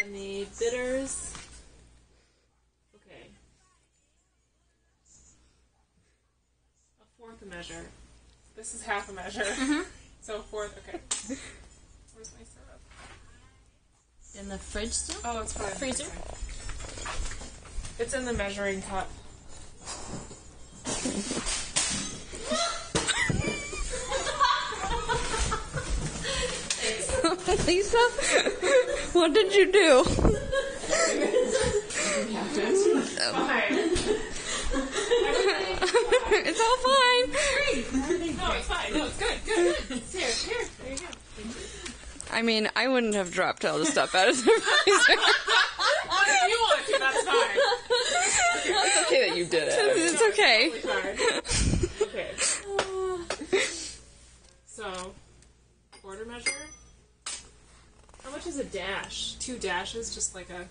And the bitters. Okay. A fourth a measure. This is half a measure. Mm-hmm. So a fourth, okay. Where's my syrup? In the fridge still? Oh, it's fine. Freezer? It's in the measuring cup. Lisa, what did you do? Fine. It's all fine. No, it's fine. No, it's good. Good. Here. There you go. I mean, I wouldn't have dropped all the stuff out of the freezer. If you want to, that's fine. It's okay that you did it. It's okay. Okay. So, quarter measure. How much is a dash? 2 dashes, just like a...